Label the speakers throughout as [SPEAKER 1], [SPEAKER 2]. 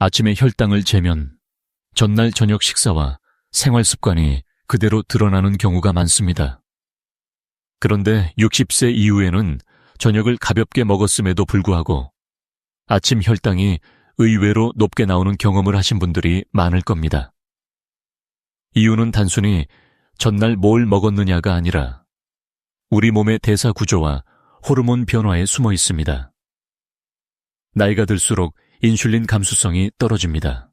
[SPEAKER 1] 아침에 혈당을 재면 전날 저녁 식사와 생활 습관이 그대로 드러나는 경우가 많습니다. 그런데 60세 이후에는 저녁을 가볍게 먹었음에도 불구하고 아침 혈당이 의외로 높게 나오는 경험을 하신 분들이 많을 겁니다. 이유는 단순히 전날 뭘 먹었느냐가 아니라 우리 몸의 대사 구조와 호르몬 변화에 숨어 있습니다. 나이가 들수록 인슐린 감수성이 떨어집니다.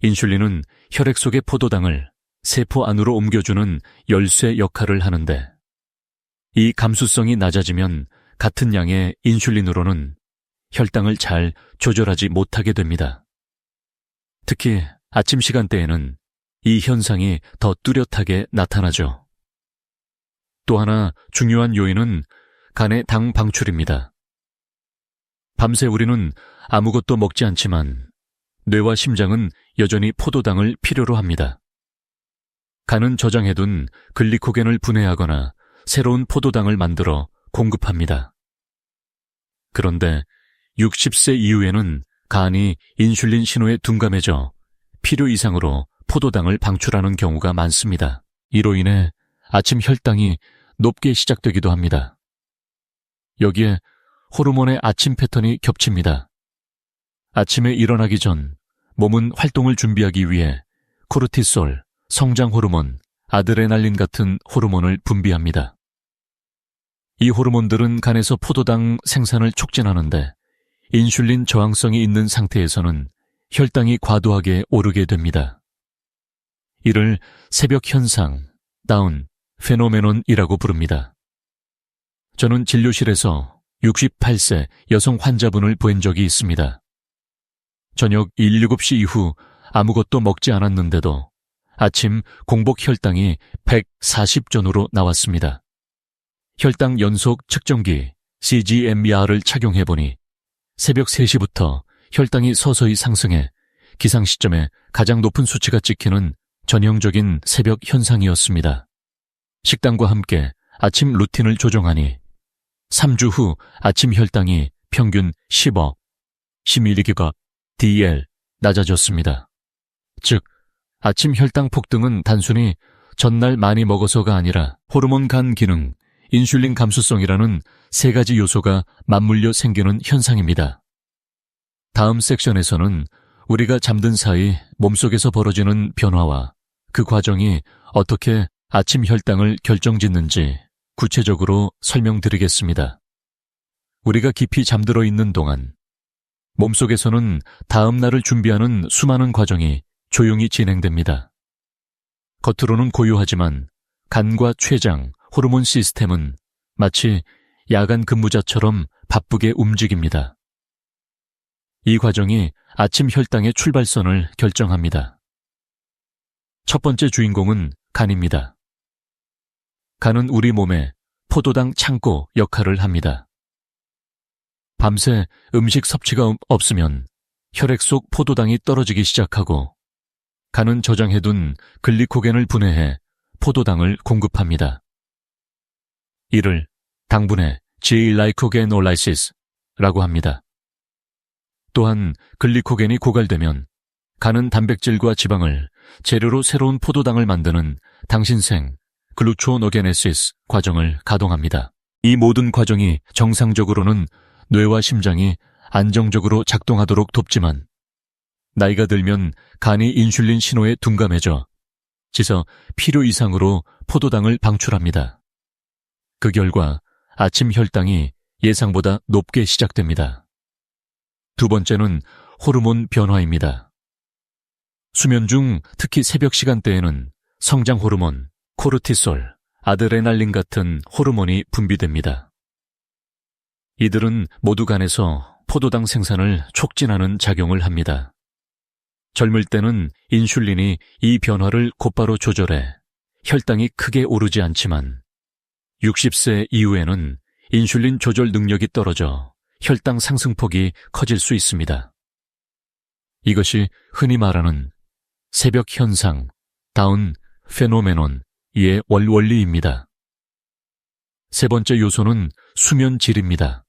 [SPEAKER 1] 인슐린은 혈액 속의 포도당을 세포 안으로 옮겨주는 열쇠 역할을 하는데 이 감수성이 낮아지면 같은 양의 인슐린으로는 혈당을 잘 조절하지 못하게 됩니다. 특히 아침 시간대에는 이 현상이 더 뚜렷하게 나타나죠. 또 하나 중요한 요인은 간의 당 방출입니다. 밤새 우리는 아무것도 먹지 않지만 뇌와 심장은 여전히 포도당을 필요로 합니다. 간은 저장해둔 글리코겐을 분해하거나 새로운 포도당을 만들어 공급합니다. 그런데 60세 이후에는 간이 인슐린 신호에 둔감해져 필요 이상으로 포도당을 방출하는 경우가 많습니다. 이로 인해 아침 혈당이 높게 시작되기도 합니다. 여기에 호르몬의 아침 패턴이 겹칩니다. 아침에 일어나기 전 몸은 활동을 준비하기 위해 코르티솔, 성장 호르몬, 아드레날린 같은 호르몬을 분비합니다. 이 호르몬들은 간에서 포도당 생산을 촉진하는데 인슐린 저항성이 있는 상태에서는 혈당이 과도하게 오르게 됩니다. 이를 새벽 현상, 다운, 페노메논이라고 부릅니다. 저는 진료실에서 68세 여성 환자분을 본 적이 있습니다. 저녁 7시 이후 아무것도 먹지 않았는데도 아침 공복 혈당이 140전후로 나왔습니다. 혈당 연속 측정기 CGMER을 착용해보니 새벽 3시부터 혈당이 서서히 상승해 기상 시점에 가장 높은 수치가 찍히는 전형적인 새벽 현상이었습니다. 식단과 함께 아침 루틴을 조정하니 3주 후 아침 혈당이 평균 10억, 10mg DL 낮아졌습니다. 즉, 아침 혈당 폭등은 단순히 전날 많이 먹어서가 아니라 호르몬 간 기능, 인슐린 감수성이라는 세 가지 요소가 맞물려 생기는 현상입니다. 다음 섹션에서는 우리가 잠든 사이 몸속에서 벌어지는 변화와 그 과정이 어떻게 아침 혈당을 결정짓는지 구체적으로 설명드리겠습니다. 우리가 깊이 잠들어 있는 동안 몸속에서는 다음 날을 준비하는 수많은 과정이 조용히 진행됩니다. 겉으로는 고요하지만 간과 췌장, 호르몬 시스템은 마치 야간 근무자처럼 바쁘게 움직입니다. 이 과정이 아침 혈당의 출발선을 결정합니다. 첫 번째 주인공은 간입니다. 간은 우리 몸의 포도당 창고 역할을 합니다. 밤새 음식 섭취가 없으면 혈액 속 포도당이 떨어지기 시작하고 간은 저장해둔 글리코겐을 분해해 포도당을 공급합니다. 이를 당분해 Glycogenolysis 라고 합니다. 또한 글리코겐이 고갈되면 간은 단백질과 지방을 재료로 새로운 포도당을 만드는 당신생 글루초노게네시스 과정을 가동합니다. 이 모든 과정이 정상적으로는 뇌와 심장이 안정적으로 작동하도록 돕지만 나이가 들면 간이 인슐린 신호에 둔감해져 지서 필요 이상으로 포도당을 방출합니다. 그 결과 아침 혈당이 예상보다 높게 시작됩니다. 두 번째는 호르몬 변화입니다. 수면 중 특히 새벽 시간대에는 성장 호르몬, 코르티솔, 아드레날린 같은 호르몬이 분비됩니다. 이들은 모두 간에서 포도당 생산을 촉진하는 작용을 합니다. 젊을 때는 인슐린이 이 변화를 곧바로 조절해 혈당이 크게 오르지 않지만 60세 이후에는 인슐린 조절 능력이 떨어져 혈당 상승폭이 커질 수 있습니다. 이것이 흔히 말하는 새벽 현상, 다운 페노메논의 원리입니다. 세 번째 요소는 수면 질입니다.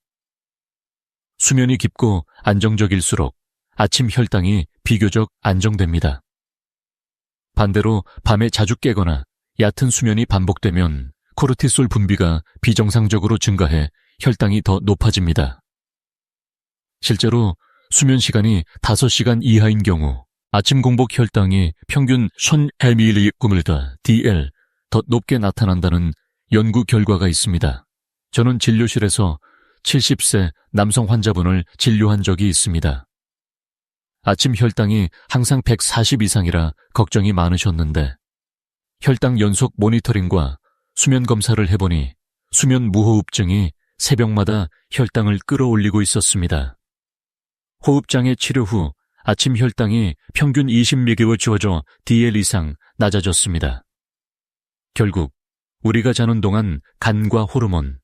[SPEAKER 1] 수면이 깊고 안정적일수록 아침 혈당이 비교적 안정됩니다. 반대로 밤에 자주 깨거나 얕은 수면이 반복되면 코르티솔 분비가 비정상적으로 증가해 혈당이 더 높아집니다. 실제로 수면 시간이 5시간 이하인 경우 아침 공복 혈당이 평균 1000mg을 DL 더 높게 나타난다는 연구 결과가 있습니다. 저는 진료실에서 70세 남성 환자분을 진료한 적이 있습니다. 아침 혈당이 항상 140 이상이라 걱정이 많으셨는데 혈당 연속 모니터링과 수면 검사를 해보니 수면 무호흡증이 새벽마다 혈당을 끌어올리고 있었습니다. 호흡장애 치료 후 아침 혈당이 평균 20mg DL 이상 낮아졌습니다. 결국 우리가 자는 동안 간과 호르몬,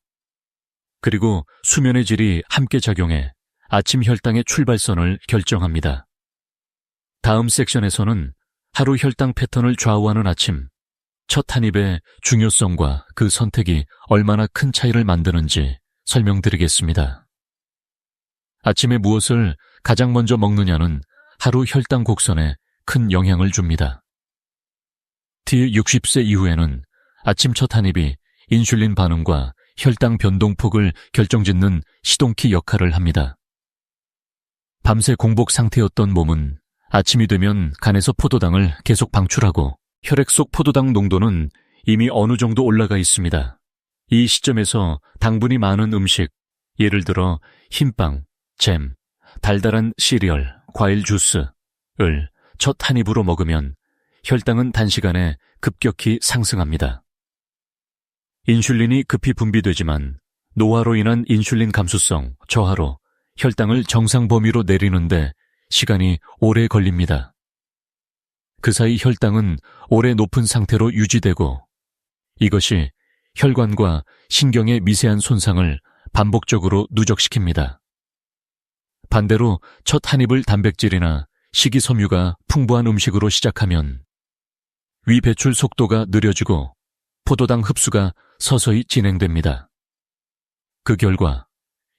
[SPEAKER 1] 그리고 수면의 질이 함께 작용해 아침 혈당의 출발선을 결정합니다. 다음 섹션에서는 하루 혈당 패턴을 좌우하는 아침, 첫 한 입의 중요성과 그 선택이 얼마나 큰 차이를 만드는지 설명드리겠습니다. 아침에 무엇을 가장 먼저 먹느냐는 하루 혈당 곡선에 큰 영향을 줍니다. T60세 이후에는 아침 첫 한 입이 인슐린 반응과 혈당 변동폭을 결정짓는 시동키 역할을 합니다. 밤새 공복 상태였던 몸은 아침이 되면 간에서 포도당을 계속 방출하고 혈액 속 포도당 농도는 이미 어느 정도 올라가 있습니다. 이 시점에서 당분이 많은 음식, 예를 들어 흰빵, 잼, 달달한 시리얼, 과일 주스를 첫 한 입으로 먹으면 혈당은 단시간에 급격히 상승합니다. 인슐린이 급히 분비되지만 노화로 인한 인슐린 감수성, 저하로 혈당을 정상 범위로 내리는데 시간이 오래 걸립니다. 그 사이 혈당은 오래 높은 상태로 유지되고 이것이 혈관과 신경의 미세한 손상을 반복적으로 누적시킵니다. 반대로 첫 한 입을 단백질이나 식이섬유가 풍부한 음식으로 시작하면 위 배출 속도가 느려지고 포도당 흡수가 서서히 진행됩니다. 그 결과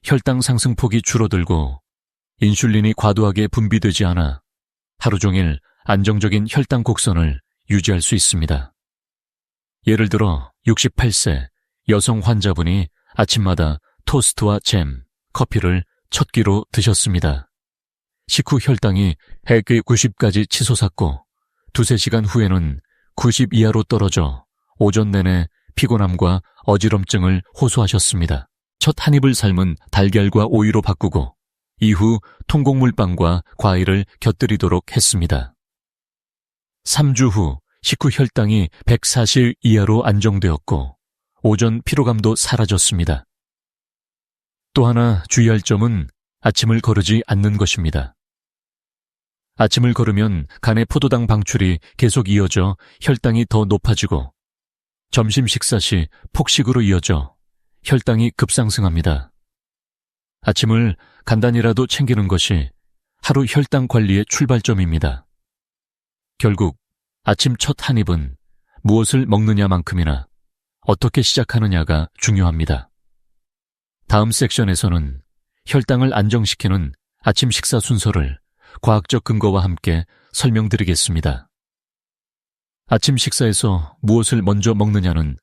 [SPEAKER 1] 혈당 상승폭이 줄어들고 인슐린이 과도하게 분비되지 않아 하루 종일 안정적인 혈당 곡선을 유지할 수 있습니다. 예를 들어 68세 여성 환자분이 아침마다 토스트와 잼, 커피를 첫 끼로 드셨습니다. 식후 혈당이 190까지 치솟았고 2-3시간 후에는 90 이하로 떨어져 오전 내내 피곤함과 어지럼증을 호소하셨습니다. 첫 한 입을 삶은 달걀과 오이로 바꾸고 이후 통곡물빵과 과일을 곁들이도록 했습니다. 3주 후 식후 혈당이 140 이하로 안정되었고 오전 피로감도 사라졌습니다. 또 하나 주의할 점은 아침을 거르지 않는 것입니다. 아침을 거르면 간의 포도당 방출이 계속 이어져 혈당이 더 높아지고 점심 식사 시 폭식으로 이어져 혈당이 급상승합니다. 아침을 간단히라도 챙기는 것이 하루 혈당 관리의 출발점입니다. 결국 아침 첫 한 입은 무엇을 먹느냐만큼이나 어떻게 시작하느냐가 중요합니다. 다음 섹션에서는 혈당을 안정시키는 아침 식사 순서를 과학적 근거와 함께 설명드리겠습니다. 아침 식사에서 무엇을 먼저 먹느냐는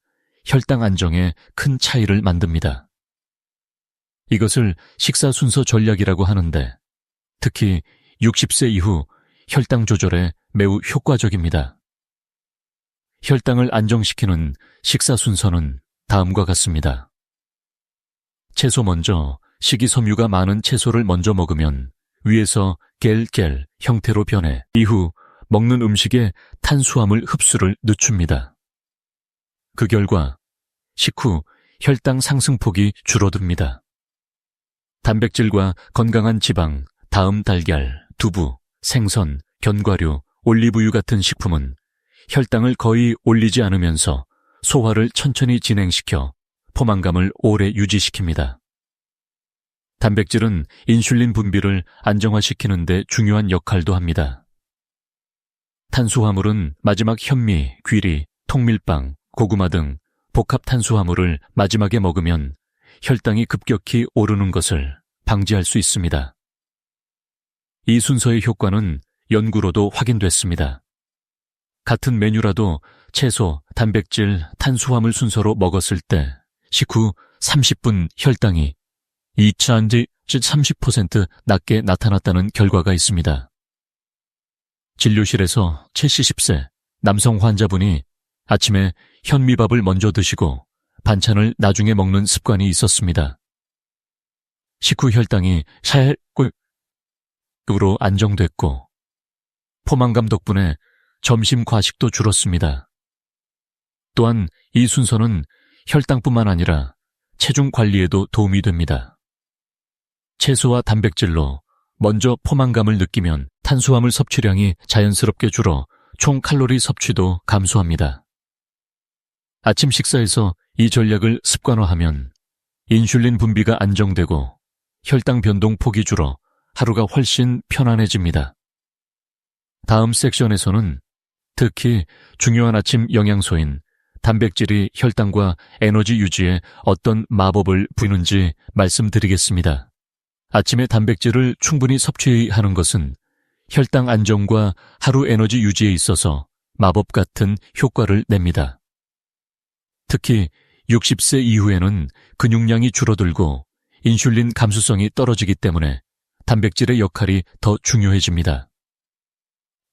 [SPEAKER 1] 혈당 안정에 큰 차이를 만듭니다. 이것을 식사 순서 전략이라고 하는데 특히 60세 이후 혈당 조절에 매우 효과적입니다. 혈당을 안정시키는 식사 순서는 다음과 같습니다. 채소 먼저 식이섬유가 많은 채소를 먼저 먹으면 위에서 겔 형태로 변해 이후 먹는 음식의 탄수화물 흡수를 늦춥니다. 그 결과 식후 혈당 상승폭이 줄어듭니다. 단백질과 건강한 지방, 다음 달걀, 두부, 생선, 견과류, 올리브유 같은 식품은 혈당을 거의 올리지 않으면서 소화를 천천히 진행시켜 포만감을 오래 유지시킵니다. 단백질은 인슐린 분비를 안정화시키는 데 중요한 역할도 합니다. 탄수화물은 마지막 현미, 귀리, 통밀빵, 고구마 등 복합 탄수화물을 마지막에 먹으면 혈당이 급격히 오르는 것을 방지할 수 있습니다. 이 순서의 효과는 연구로도 확인됐습니다. 같은 메뉴라도 채소, 단백질, 탄수화물 순서로 먹었을 때 식후 30분 혈당이 2차인지 30% 낮게 나타났다는 결과가 있습니다. 진료실에서 70세 남성 환자분이 아침에 현미밥을 먼저 드시고 반찬을 나중에 먹는 습관이 있었습니다. 식후 혈당이 샤엘꿀로 안정됐고 포만감 덕분에 점심 과식도 줄었습니다. 또한 이 순서는 혈당뿐만 아니라 체중 관리에도 도움이 됩니다. 채소와 단백질로 먼저 포만감을 느끼면 탄수화물 섭취량이 자연스럽게 줄어 총 칼로리 섭취도 감소합니다. 아침 식사에서 이 전략을 습관화하면 인슐린 분비가 안정되고 혈당 변동 폭이 줄어 하루가 훨씬 편안해집니다. 다음 섹션에서는 특히 중요한 아침 영양소인 단백질이 혈당과 에너지 유지에 어떤 마법을 부리는지 말씀드리겠습니다. 아침에 단백질을 충분히 섭취하는 것은 혈당 안정과 하루 에너지 유지에 있어서 마법 같은 효과를 냅니다. 특히 60세 이후에는 근육량이 줄어들고 인슐린 감수성이 떨어지기 때문에 단백질의 역할이 더 중요해집니다.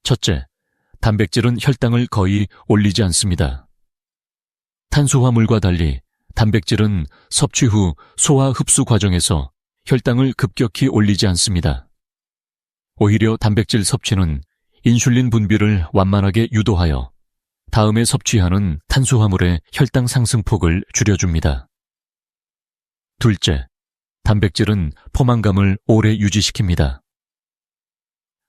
[SPEAKER 1] 첫째, 단백질은 혈당을 거의 올리지 않습니다. 탄수화물과 달리 단백질은 섭취 후 소화 흡수 과정에서 혈당을 급격히 올리지 않습니다. 오히려 단백질 섭취는 인슐린 분비를 완만하게 유도하여 다음에 섭취하는 탄수화물의 혈당 상승폭을 줄여줍니다. 둘째, 단백질은 포만감을 오래 유지시킵니다.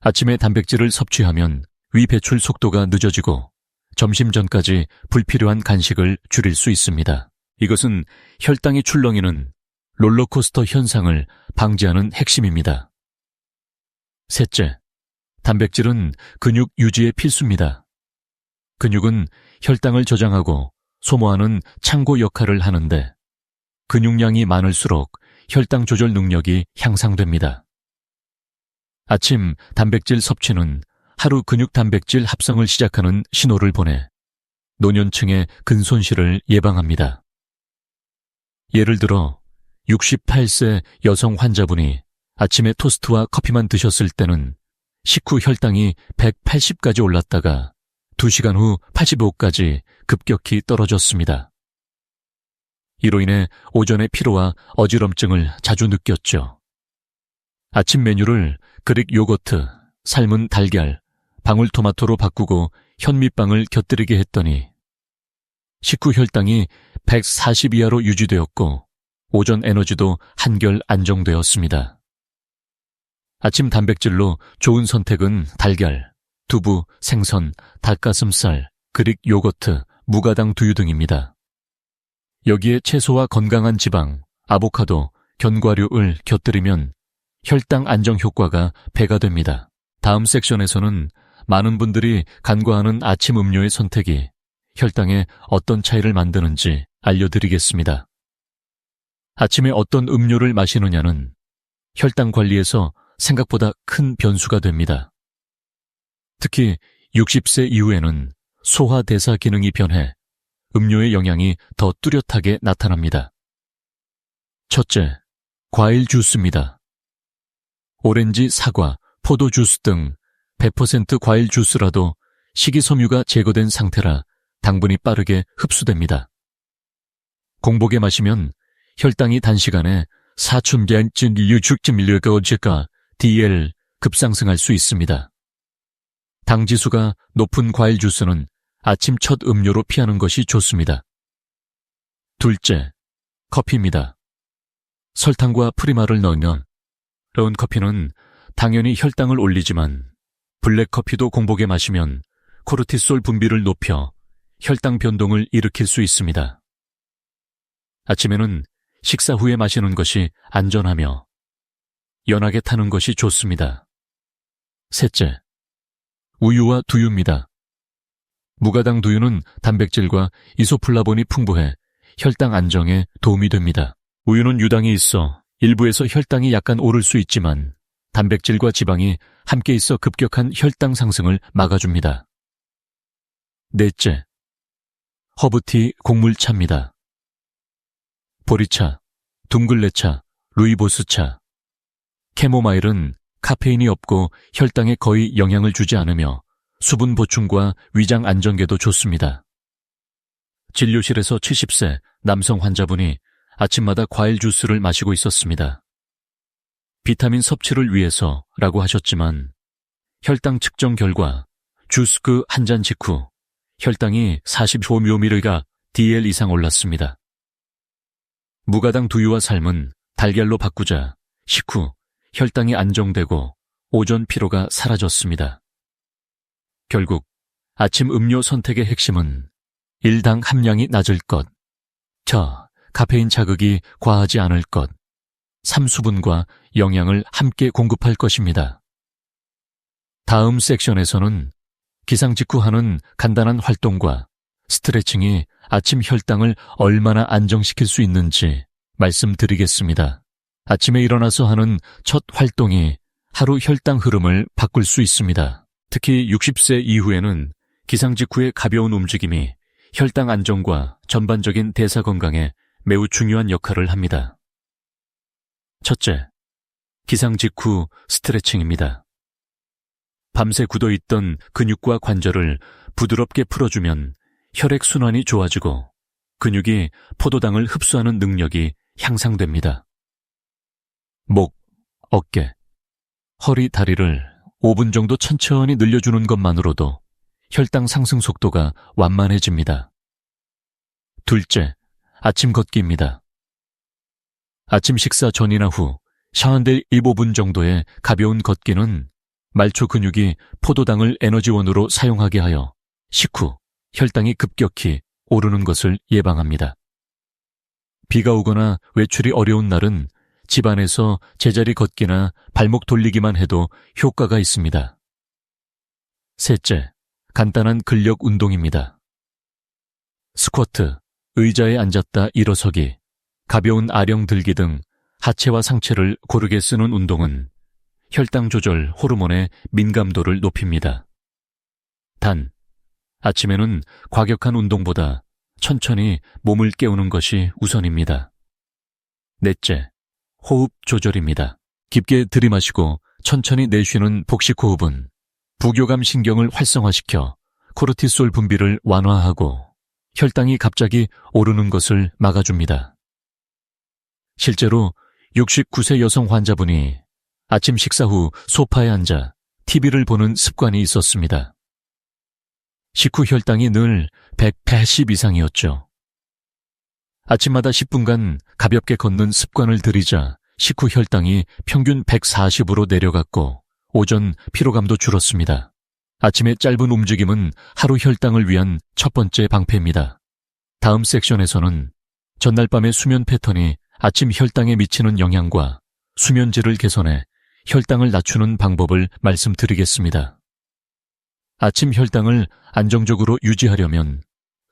[SPEAKER 1] 아침에 단백질을 섭취하면 위 배출 속도가 늦어지고 점심 전까지 불필요한 간식을 줄일 수 있습니다. 이것은 혈당이 출렁이는 롤러코스터 현상을 방지하는 핵심입니다. 셋째, 단백질은 근육 유지에 필수입니다. 근육은 혈당을 저장하고 소모하는 창고 역할을 하는데 근육량이 많을수록 혈당 조절 능력이 향상됩니다. 아침 단백질 섭취는 하루 근육 단백질 합성을 시작하는 신호를 보내 노년층의 근손실을 예방합니다. 예를 들어 68세 여성 환자분이 아침에 토스트와 커피만 드셨을 때는 식후 혈당이 180까지 올랐다가 2시간 후 85까지 급격히 떨어졌습니다. 이로 인해 오전의 피로와 어지럼증을 자주 느꼈죠. 아침 메뉴를 그릭 요거트, 삶은 달걀, 방울토마토로 바꾸고 현미빵을 곁들이게 했더니 식후 혈당이 140 이하로 유지되었고 오전 에너지도 한결 안정되었습니다. 아침 단백질로 좋은 선택은 달걀, 두부, 생선, 닭가슴살, 그릭 요거트, 무가당 두유 등입니다. 여기에 채소와 건강한 지방, 아보카도, 견과류를 곁들이면 혈당 안정 효과가 배가 됩니다. 다음 섹션에서는 많은 분들이 간과하는 아침 음료의 선택이 혈당에 어떤 차이를 만드는지 알려드리겠습니다. 아침에 어떤 음료를 마시느냐는 혈당 관리에서 생각보다 큰 변수가 됩니다. 특히 60세 이후에는 소화 대사 기능이 변해 음료의 영향이 더 뚜렷하게 나타납니다. 첫째, 과일 주스입니다. 오렌지, 사과, 포도 주스 등 100% 과일 주스라도 식이섬유가 제거된 상태라 당분이 빠르게 흡수됩니다. 공복에 마시면 혈당이 단시간에 4,000mg/dl DL 급상승할 수 있습니다. 당지수가 높은 과일 주스는 아침 첫 음료로 피하는 것이 좋습니다. 둘째, 커피입니다. 설탕과 프리마를 넣으면 브라운 커피는 당연히 혈당을 올리지만 블랙커피도 공복에 마시면 코르티솔 분비를 높여 혈당 변동을 일으킬 수 있습니다. 아침에는 식사 후에 마시는 것이 안전하며 연하게 타는 것이 좋습니다. 셋째, 우유와 두유입니다. 무가당 두유는 단백질과 이소플라본이 풍부해 혈당 안정에 도움이 됩니다. 우유는 유당이 있어 일부에서 혈당이 약간 오를 수 있지만 단백질과 지방이 함께 있어 급격한 혈당 상승을 막아줍니다. 넷째, 허브티 곡물차입니다. 보리차, 둥글레차, 루이보스차, 캐모마일은 카페인이 없고 혈당에 거의 영향을 주지 않으며 수분 보충과 위장 안정에도 좋습니다. 진료실에서 70세 남성 환자분이 아침마다 과일 주스를 마시고 있었습니다. 비타민 섭취를 위해서라고 하셨지만 혈당 측정 결과 주스 그 한 잔 직후 혈당이 45mg DL 이상 올랐습니다. 무가당 두유와 삶은 달걀로 바꾸자 식후 혈당이 안정되고 오전 피로가 사라졌습니다. 결국 아침 음료 선택의 핵심은 일당 함량이 낮을 것, 카페인 자극이 과하지 않을 것, 삼수분과 영양을 함께 공급할 것입니다. 다음 섹션에서는 기상 직후 하는 간단한 활동과 스트레칭이 아침 혈당을 얼마나 안정시킬 수 있는지 말씀드리겠습니다. 아침에 일어나서 하는 첫 활동이 하루 혈당 흐름을 바꿀 수 있습니다. 특히 60세 이후에는 기상 직후의 가벼운 움직임이 혈당 안정과 전반적인 대사 건강에 매우 중요한 역할을 합니다. 첫째, 기상 직후 스트레칭입니다. 밤새 굳어있던 근육과 관절을 부드럽게 풀어주면 혈액순환이 좋아지고 근육이 포도당을 흡수하는 능력이 향상됩니다. 목, 어깨, 허리, 다리를 5분 정도 천천히 늘려주는 것만으로도 혈당 상승 속도가 완만해집니다. 둘째, 아침 걷기입니다. 아침 식사 전이나 후 샤워될 15분 정도의 가벼운 걷기는 말초 근육이 포도당을 에너지원으로 사용하게 하여 식후 혈당이 급격히 오르는 것을 예방합니다. 비가 오거나 외출이 어려운 날은 집안에서 제자리 걷기나 발목 돌리기만 해도 효과가 있습니다. 셋째, 간단한 근력 운동입니다. 스쿼트, 의자에 앉았다 일어서기, 가벼운 아령 들기 등 하체와 상체를 고르게 쓰는 운동은 혈당 조절 호르몬의 민감도를 높입니다. 단, 아침에는 과격한 운동보다 천천히 몸을 깨우는 것이 우선입니다. 넷째, 호흡 조절입니다. 깊게 들이마시고 천천히 내쉬는 복식 호흡은 부교감 신경을 활성화시켜 코르티솔 분비를 완화하고 혈당이 갑자기 오르는 것을 막아줍니다. 실제로 69세 여성 환자분이 아침 식사 후 소파에 앉아 TV를 보는 습관이 있었습니다. 식후 혈당이 늘 180 이상이었죠. 아침마다 10분간 가볍게 걷는 습관을 들이자 식후 혈당이 평균 140으로 내려갔고 오전 피로감도 줄었습니다. 아침의 짧은 움직임은 하루 혈당을 위한 첫 번째 방패입니다. 다음 섹션에서는 전날 밤의 수면 패턴이 아침 혈당에 미치는 영향과 수면질을 개선해 혈당을 낮추는 방법을 말씀드리겠습니다. 아침 혈당을 안정적으로 유지하려면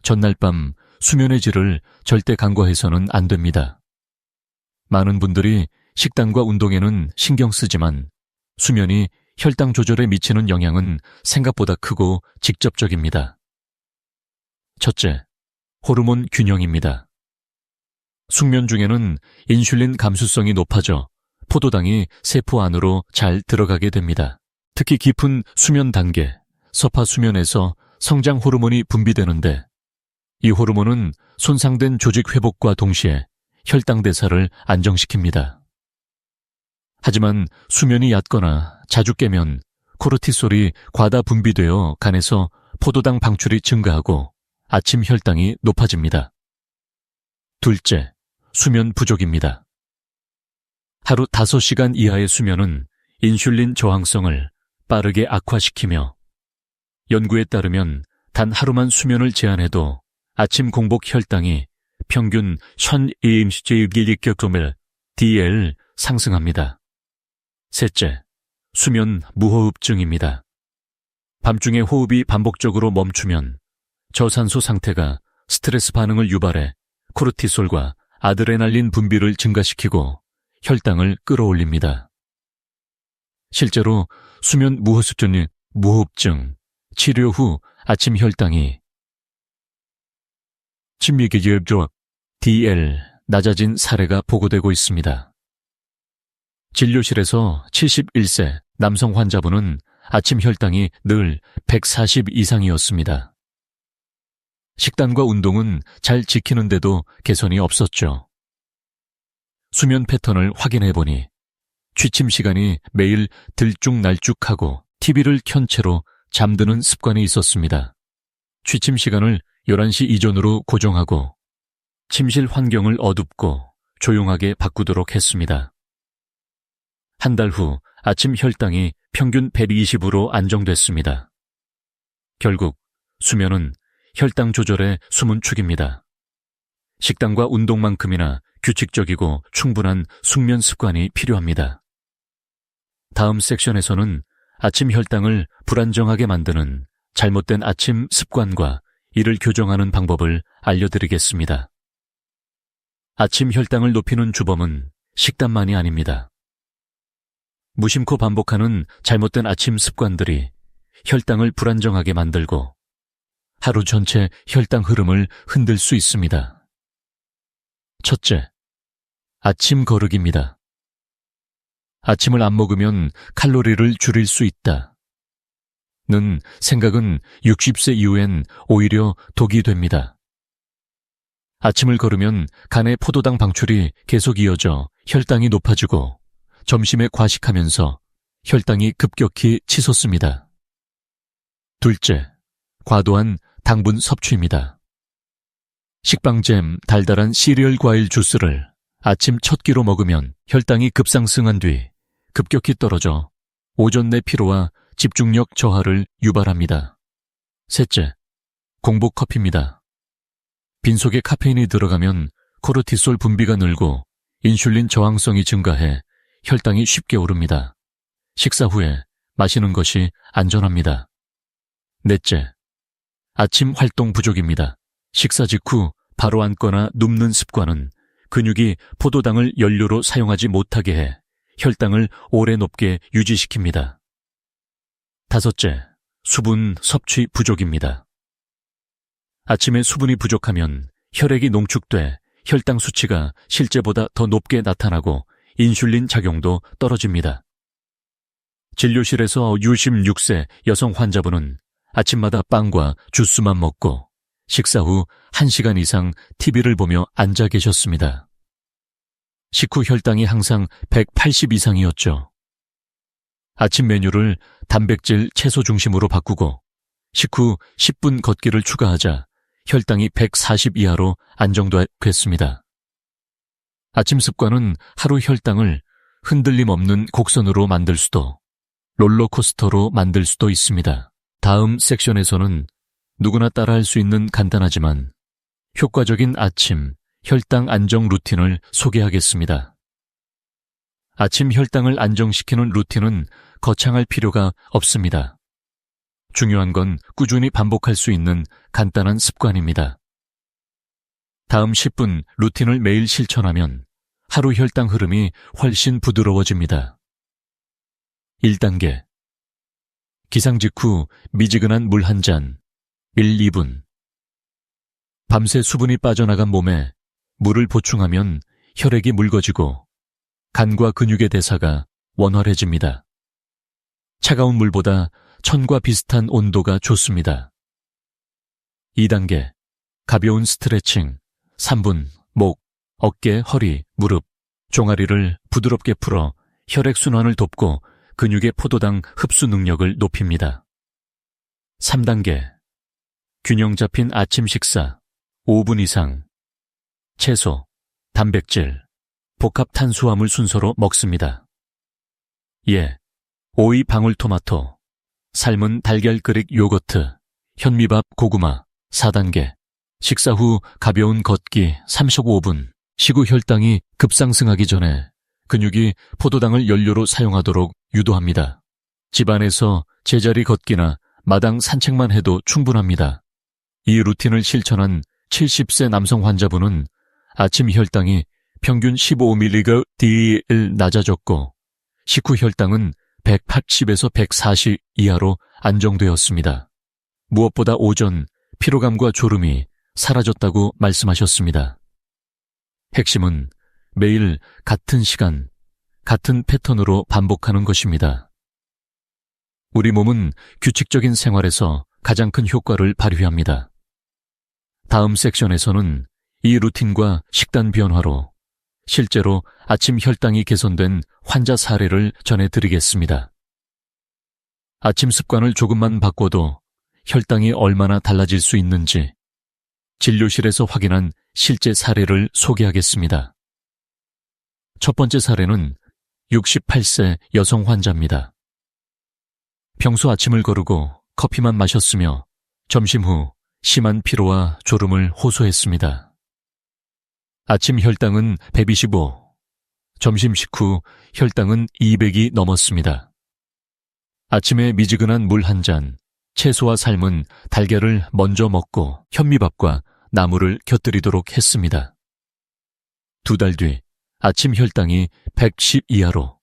[SPEAKER 1] 전날 밤 수면의 질을 절대 간과해서는 안 됩니다. 많은 분들이 식단과 운동에는 신경 쓰지만 수면이 혈당 조절에 미치는 영향은 생각보다 크고 직접적입니다. 첫째, 호르몬 균형입니다. 숙면 중에는 인슐린 감수성이 높아져 포도당이 세포 안으로 잘 들어가게 됩니다. 특히 깊은 수면 단계, 서파 수면에서 성장 호르몬이 분비되는데 이 호르몬은 손상된 조직 회복과 동시에 혈당 대사를 안정시킵니다. 하지만 수면이 얕거나 자주 깨면 코르티솔이 과다 분비되어 간에서 포도당 방출이 증가하고 아침 혈당이 높아집니다. 둘째, 수면 부족입니다. 하루 5시간 이하의 수면은 인슐린 저항성을 빠르게 악화시키며 연구에 따르면 단 하루만 수면을 제한해도 아침 공복 혈당이 평균 1200mg DL 상승합니다. 셋째, 수면 무호흡증입니다. 밤중에 호흡이 반복적으로 멈추면 저산소 상태가 스트레스 반응을 유발해 코르티솔과 아드레날린 분비를 증가시키고 혈당을 끌어올립니다. 실제로 수면 무호흡증 치료 후 아침 혈당이 침미기질적 DL 낮아진 사례가 보고되고 있습니다. 진료실에서 71세 남성 환자분은 아침 혈당이 늘 140 이상이었습니다. 식단과 운동은 잘 지키는데도 개선이 없었죠. 수면 패턴을 확인해보니 취침 시간이 매일 들쭉날쭉하고 TV를 켠 채로 잠드는 습관이 있었습니다. 취침 시간을 11시 이전으로 고정하고 침실 환경을 어둡고 조용하게 바꾸도록 했습니다. 한 달 후 아침 혈당이 평균 120으로 안정됐습니다. 결국 수면은 혈당 조절의 숨은 축입니다. 식단과 운동만큼이나 규칙적이고 충분한 숙면 습관이 필요합니다. 다음 섹션에서는 아침 혈당을 불안정하게 만드는 잘못된 아침 습관과 이를 교정하는 방법을 알려드리겠습니다. 아침 혈당을 높이는 주범은 식단만이 아닙니다. 무심코 반복하는 잘못된 아침 습관들이 혈당을 불안정하게 만들고 하루 전체 혈당 흐름을 흔들 수 있습니다. 첫째, 아침 거르기입니다. 아침을 안 먹으면 칼로리를 줄일 수 있다. 는 생각은 60세 이후엔 오히려 독이 됩니다. 아침을 거르면 간의 포도당 방출이 계속 이어져 혈당이 높아지고 점심에 과식하면서 혈당이 급격히 치솟습니다. 둘째, 과도한 당분 섭취입니다. 식빵잼, 달달한 시리얼 과일 주스를 아침 첫 끼로 먹으면 혈당이 급상승한 뒤 급격히 떨어져 오전 내 피로와 집중력 저하를 유발합니다. 셋째, 공복 커피입니다. 빈속에 카페인이 들어가면 코르티솔 분비가 늘고 인슐린 저항성이 증가해 혈당이 쉽게 오릅니다. 식사 후에 마시는 것이 안전합니다. 넷째, 아침 활동 부족입니다. 식사 직후 바로 앉거나 눕는 습관은 근육이 포도당을 연료로 사용하지 못하게 해 혈당을 오래 높게 유지시킵니다. 다섯째, 수분 섭취 부족입니다. 아침에 수분이 부족하면 혈액이 농축돼 혈당 수치가 실제보다 더 높게 나타나고 인슐린 작용도 떨어집니다. 진료실에서 66세 여성 환자분은 아침마다 빵과 주스만 먹고 식사 후 1시간 이상 TV를 보며 앉아 계셨습니다. 식후 혈당이 항상 180 이상이었죠. 아침 메뉴를 단백질, 채소 중심으로 바꾸고 식후 10분 걷기를 추가하자 혈당이 140 이하로 안정됐습니다. 아침 습관은 하루 혈당을 흔들림 없는 곡선으로 만들 수도 롤러코스터로 만들 수도 있습니다. 다음 섹션에서는 누구나 따라할 수 있는 간단하지만 효과적인 아침 혈당 안정 루틴을 소개하겠습니다. 아침 혈당을 안정시키는 루틴은 거창할 필요가 없습니다. 중요한 건 꾸준히 반복할 수 있는 간단한 습관입니다. 다음 10분 루틴을 매일 실천하면 하루 혈당 흐름이 훨씬 부드러워집니다. 1단계. 기상 직후 미지근한 물 한 잔, 1, 2분. 밤새 수분이 빠져나간 몸에 물을 보충하면 혈액이 묽어지고 간과 근육의 대사가 원활해집니다. 차가운 물보다 천과 비슷한 온도가 좋습니다. 2단계. 가벼운 스트레칭, 3분, 목, 어깨, 허리, 무릎, 종아리를 부드럽게 풀어 혈액순환을 돕고 근육의 포도당 흡수 능력을 높입니다. 3단계. 균형 잡힌 아침 식사, 5분 이상. 채소, 단백질, 복합 탄수화물 순서로 먹습니다. 예, 오이 방울토마토, 삶은 달걀 끓익 요거트, 현미밥 고구마. 4단계. 식사 후 가벼운 걷기 35분. 식후 혈당이 급상승하기 전에 근육이 포도당을 연료로 사용하도록 유도합니다. 집안에서 제자리 걷기나 마당 산책만 해도 충분합니다. 이 루틴을 실천한 70세 남성 환자분은 아침 혈당이 평균 15mg 낮아졌고 식후 혈당은 180에서 140 이하로 안정되었습니다. 무엇보다 오전 피로감과 졸음이 사라졌다고 말씀하셨습니다. 핵심은 매일 같은 시간, 같은 패턴으로 반복하는 것입니다. 우리 몸은 규칙적인 생활에서 가장 큰 효과를 발휘합니다. 다음 섹션에서는 이 루틴과 식단 변화로 실제로 아침 혈당이 개선된 환자 사례를 전해드리겠습니다. 아침 습관을 조금만 바꿔도 혈당이 얼마나 달라질 수 있는지 진료실에서 확인한 실제 사례를 소개하겠습니다. 첫 번째 사례는 68세 여성 환자입니다. 평소 아침을 거르고 커피만 마셨으며 점심 후 심한 피로와 졸음을 호소했습니다. 아침 혈당은 125, 점심 식후 혈당은 200이 넘었습니다. 아침에 미지근한 물 한 잔, 채소와 삶은 달걀을 먼저 먹고 현미밥과 나물을 곁들이도록 했습니다. 2달 뒤 아침 혈당이 110 이하로,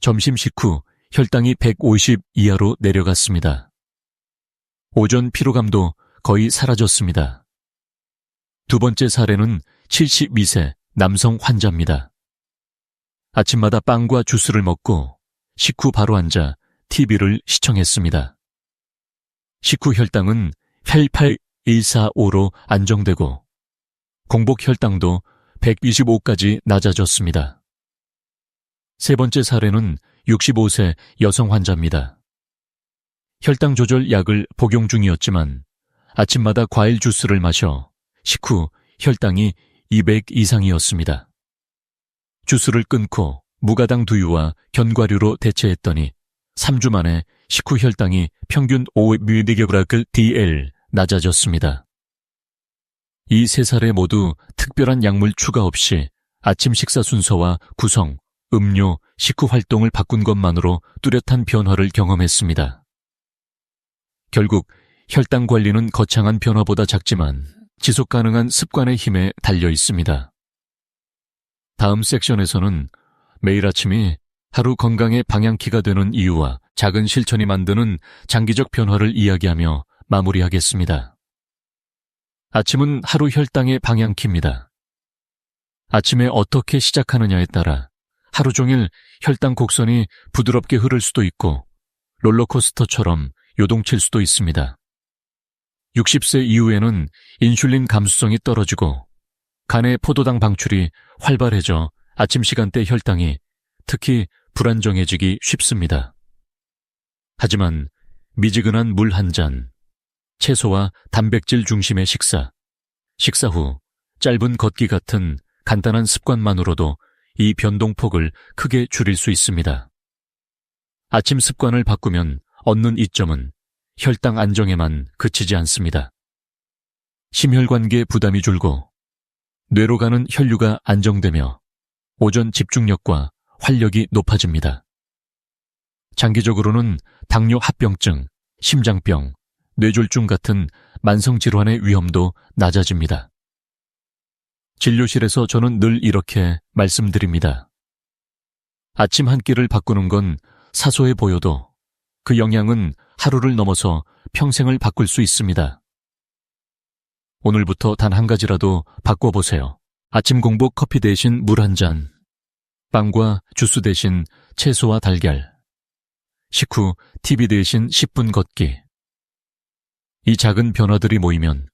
[SPEAKER 1] 점심 식후 혈당이 150 이하로 내려갔습니다. 오전 피로감도 거의 사라졌습니다. 두 번째 사례는 72세 남성 환자입니다. 아침마다 빵과 주스를 먹고 식후 바로 앉아 TV를 시청했습니다. 식후 혈당은 88145로 안정되고 공복 혈당도 125까지 낮아졌습니다. 세 번째 사례는 65세 여성 환자입니다. 혈당 조절 약을 복용 중이었지만 아침마다 과일 주스를 마셔 식후 혈당이 200 이상이었습니다. 주스를 끊고 무가당 두유와 견과류로 대체했더니 3주 만에 식후 혈당이 평균 5mg/dl 낮아졌습니다. 이 세 사례 모두 특별한 약물 추가 없이 아침 식사 순서와 구성, 음료, 식후 활동을 바꾼 것만으로 뚜렷한 변화를 경험했습니다. 결국 혈당 관리는 거창한 변화보다 작지만 지속 가능한 습관의 힘에 달려 있습니다. 다음 섹션에서는 매일 아침이 하루 건강의 방향키가 되는 이유와 작은 실천이 만드는 장기적 변화를 이야기하며 마무리하겠습니다. 아침은 하루 혈당의 방향키입니다. 아침에 어떻게 시작하느냐에 따라 하루 종일 혈당 곡선이 부드럽게 흐를 수도 있고 롤러코스터처럼 요동칠 수도 있습니다. 60세 이후에는 인슐린 감수성이 떨어지고 간의 포도당 방출이 활발해져 아침 시간대 혈당이 특히 불안정해지기 쉽습니다. 하지만 미지근한 물 한 잔, 채소와 단백질 중심의 식사 후 짧은 걷기 같은 간단한 습관만으로도 이 변동폭을 크게 줄일 수 있습니다. 아침 습관을 바꾸면 얻는 이점은 혈당 안정에만 그치지 않습니다. 심혈관계 부담이 줄고 뇌로 가는 혈류가 안정되며 오전 집중력과 활력이 높아집니다. 장기적으로는 당뇨 합병증, 심장병, 뇌졸중 같은 만성질환의 위험도 낮아집니다. 진료실에서 저는 늘 이렇게 말씀드립니다. 아침 한 끼를 바꾸는 건 사소해 보여도 그 영향은 하루를 넘어서 평생을 바꿀 수 있습니다. 오늘부터 단 한 가지라도 바꿔보세요. 아침 공복 커피 대신 물 한 잔, 빵과 주스 대신 채소와 달걀, 식후 TV 대신 10분 걷기. 이 작은 변화들이 모이면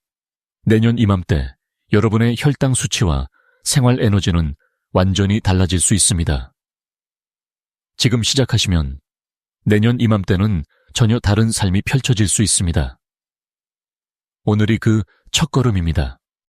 [SPEAKER 1] 내년 이맘때 여러분의 혈당 수치와 생활 에너지는 완전히 달라질 수 있습니다. 지금 시작하시면 내년 이맘때는 전혀 다른 삶이 펼쳐질 수 있습니다. 오늘이 그 첫걸음입니다.